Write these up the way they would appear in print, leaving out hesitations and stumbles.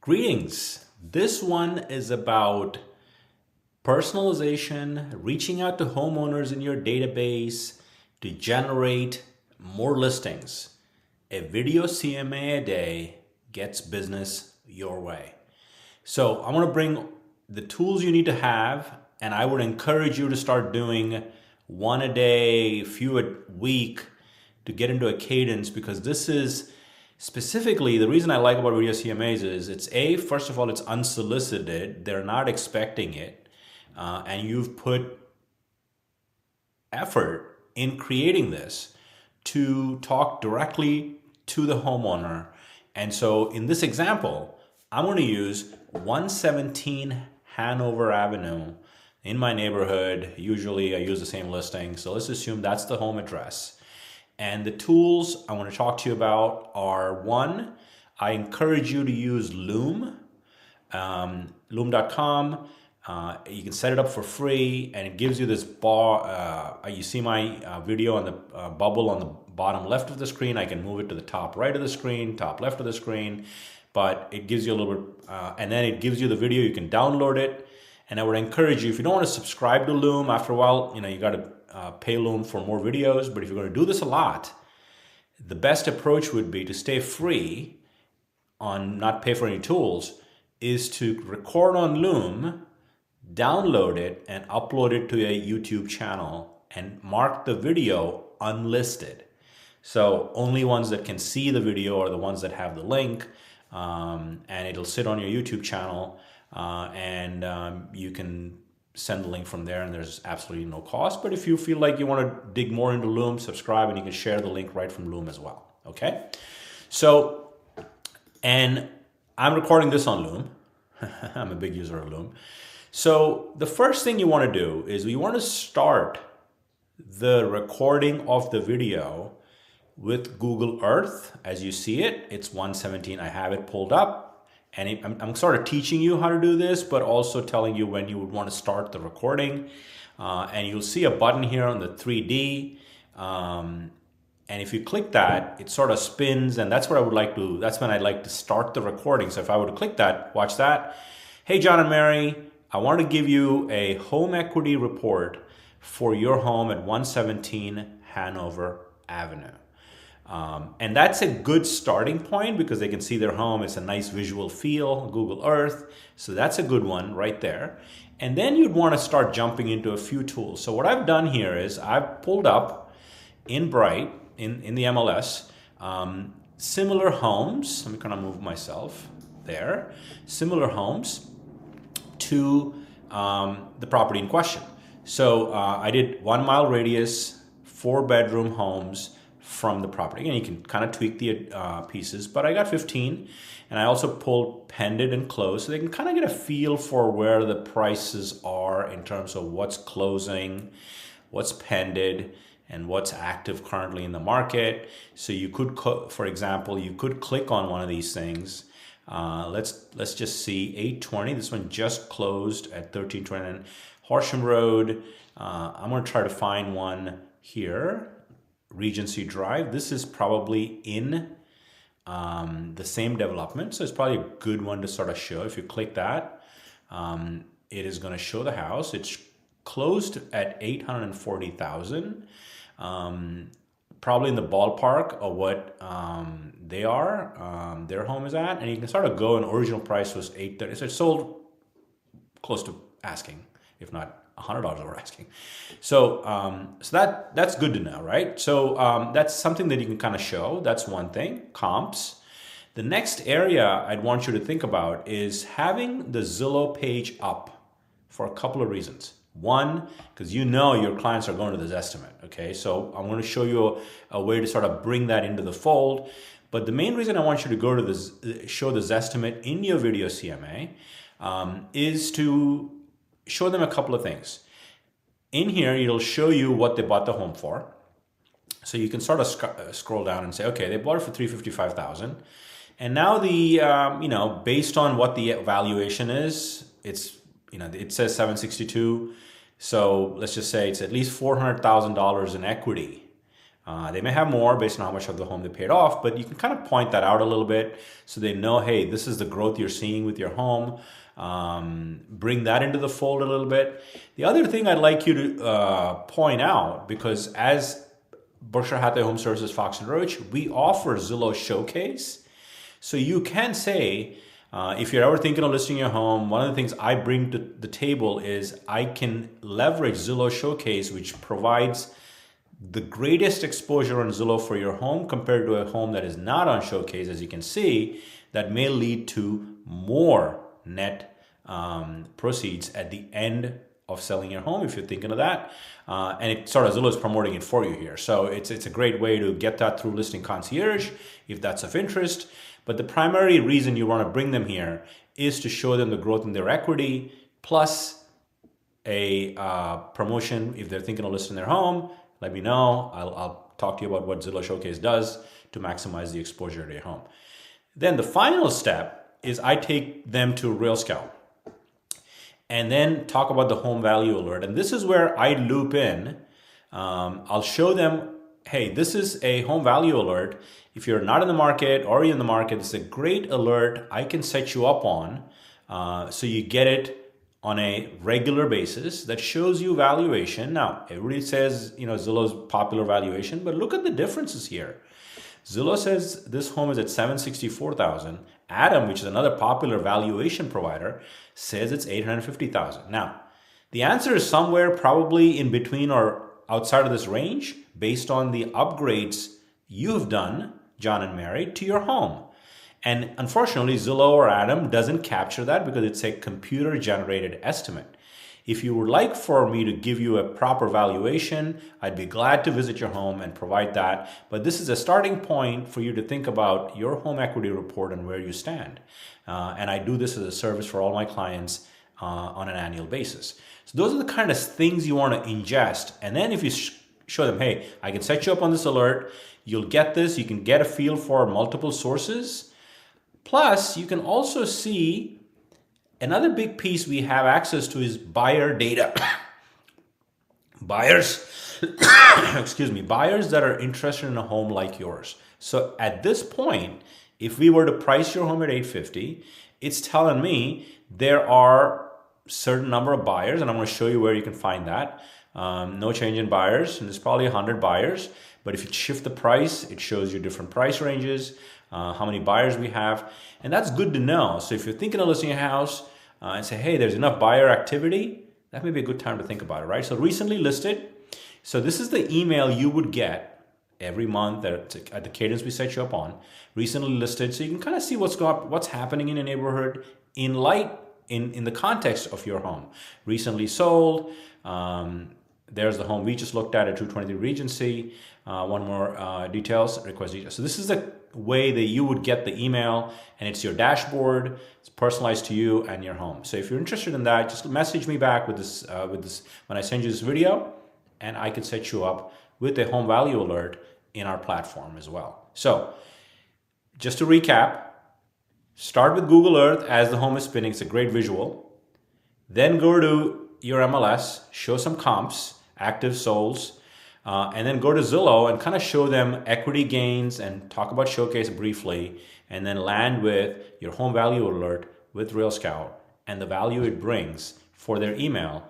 Greetings. This one is about personalization, reaching out to homeowners in your database to generate more listings. A video CMA a day gets business your way. So I want to bring the tools you need to have, and I would encourage you to start doing one a day, few a week to get into a cadence, because this is specifically, the reason I like about video CMAs is first of all, it's unsolicited. They're not expecting it. And you've put effort in creating this to talk directly to the homeowner. And so in this example, I'm going to use 117 Hanover Avenue in my neighborhood. Usually I use the same listing. So let's assume that's the home address. And the tools I want to talk to you about are, one, I encourage you to use Loom, loom.com. You can set it up for free, and it gives you this bar. You see my video on the bubble on the bottom left of the screen. I can move it to the top right of the screen, top left of the screen, but it gives you a little bit, and then it gives you the video. You can download it, and I would encourage you, if you don't want to subscribe to Loom, after a while, you got to pay Loom for more videos. But if you're going to do this a lot, the best approach would be to stay free on not pay for any tools, is to record on Loom, download it, and upload it to a YouTube channel and mark the video unlisted. So only ones that can see the video are the ones that have the link, and it'll sit on your YouTube channel, and you can send the link from there, and there's absolutely no cost. But if you feel like you want to dig more into Loom, subscribe, and you can share the link right from Loom as well. Okay? So, and I'm recording this on Loom. I'm a big user of Loom. So the first thing you want to do is you want to start the recording of the video with Google Earth. As you see it, it's 117. I have it pulled up. And I'm sort of teaching you how to do this, but also telling you when you would want to start the recording. And you'll see a button here on the 3D. And if you click that, it sort of spins, and that's what I would like to, that's when I'd like to start the recording. So if I were to click that, watch that. Hey, John and Mary, I want to give you a home equity report for your home at 117 Hanover Avenue. And that's a good starting point because they can see their home. It's a nice visual feel, Google Earth. So that's a good one right there. And then you'd want to start jumping into a few tools. So what I've done here is I've pulled up in Bright, in the MLS, similar homes. Let me kind of move myself there. Similar homes to the property in question. So I did 1 mile radius, 4-bedroom homes from the property. Again, you can kind of tweak the pieces, but I got 15, and I also pulled pended and closed, so they can kind of get a feel for where the prices are in terms of what's closing, what's pended, and what's active currently in the market. So you could, for example, you could click on one of these things. Let's just see 820. This one just closed at 1329 Horsham Road. I'm going to try to find one here. Regency Drive. This is probably in the same development, so it's probably a good one to sort of show. If you click that, it is going to show the house. It's closed at $840,000, probably in the ballpark of what their home is at, and you can sort of go. And original price was $830, so it sold close to asking, if not $100 over asking. So that's good to know, right? So that's something that you can kind of show. That's one thing. Comps. The next area I'd want you to think about is having the Zillow page up for a couple of reasons. One, because your clients are going to this estimate. Okay, so I'm going to show you a way to sort of bring that into the fold. But the main reason I want you to go to this, show the Zestimate in your video CMA, is to show them a couple of things. In here, it'll show you what they bought the home for. So you can sort of scroll down and say, okay, they bought it for $355,000. And now based on what the valuation is, it's, it says $762. So let's just say it's at least $400,000 in equity They may have more based on how much of the home they paid off, but you can kind of point that out a little bit so they know, hey, this is the growth you're seeing with your home. Bring that into the fold a little bit. The other thing I'd like you to point out, because as Berkshire Hathaway Home Services Fox and Roach, we offer Zillow Showcase. So you can say, if you're ever thinking of listing your home, one of the things I bring to the table is I can leverage Zillow Showcase, which provides the greatest exposure on Zillow for your home compared to a home that is not on Showcase, as you can see, that may lead to more net proceeds at the end of selling your home if you're thinking of that. And it sort of Zillow is promoting it for you here. So it's a great way to get that through Listing Concierge if that's of interest. But the primary reason you want to bring them here is to show them the growth in their equity, plus a promotion if they're thinking of listing their home. Let me know. I'll talk to you about what Zillow Showcase does to maximize the exposure to your home. Then the final step is I take them to Real Scout and then talk about the home value alert. And this is where I loop in. I'll show them, hey, this is a home value alert. If you're not in the market or you're in the market, it's a great alert I can set you up on so you get it on a regular basis that shows you valuation. Now, everybody says, Zillow's popular valuation, but look at the differences here. Zillow says this home is at $764,000. Adam, which is another popular valuation provider, says it's $850,000. Now, the answer is somewhere probably in between or outside of this range based on the upgrades you've done, John and Mary, to your home. And unfortunately, Zillow or Adam doesn't capture that because it's a computer-generated estimate. If you would like for me to give you a proper valuation, I'd be glad to visit your home and provide that. But this is a starting point for you to think about your home equity report and where you stand. And I do this as a service for all my clients on an annual basis. So those are the kind of things you want to ingest. And then if you show them, hey, I can set you up on this alert, you'll get this, you can get a feel for multiple sources. Plus, you can also see another big piece we have access to is buyer data. Buyers, buyers that are interested in a home like yours. So at this point, if we were to price your home at $850,000, it's telling me there are certain number of buyers, and I'm going to show you where you can find that. No change in buyers, and there's probably 100 buyers. But if you shift the price, it shows you different price ranges, how many buyers we have, and that's good to know. So if you're thinking of listing a house and say, hey, there's enough buyer activity, that may be a good time to think about it, right? So recently listed. So this is the email you would get every month at the cadence we set you up on. Recently listed, so you can kind of see what's happening in a neighborhood in the context of your home. Recently sold. There's the home we just looked at 223 Regency. One more details, request details. So this is the way that you would get the email, and it's your dashboard. It's personalized to you and your home. So if you're interested in that, just message me back with this when I send you this video, and I can set you up with a home value alert in our platform as well. So just to recap, start with Google Earth as the home is spinning. It's a great visual. Then go to your MLS, show some comps, active solds, and then go to Zillow and kind of show them equity gains and talk about Showcase briefly, and then land with your home value alert with Real Scout and the value it brings for their email.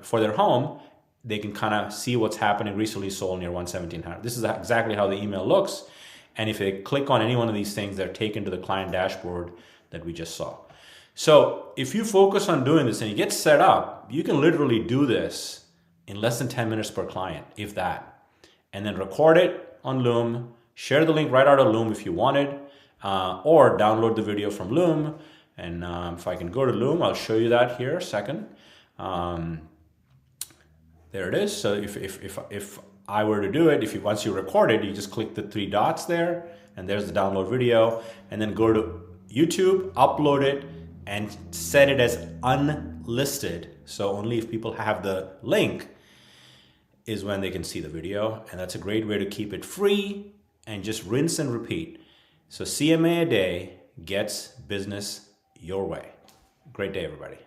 For their home, they can kind of see what's happening recently sold near 11700. This is exactly how the email looks. And if they click on any one of these things, they're taken to the client dashboard that we just saw. So if you focus on doing this and you get set up, you can literally do this in less than 10 minutes per client, if that. And then record it on Loom, share the link right out of Loom if you wanted, or download the video from Loom. And if I can go to Loom, I'll show you that here a second. There it is. So if I were to do it, once you record it, you just click the 3 dots there, and there's the download video, and then go to YouTube, upload it, and set it as unlisted. So only if people have the link is when they can see the video. And that's a great way to keep it free and just rinse and repeat. So CMA a day gets business your way. Great day, everybody.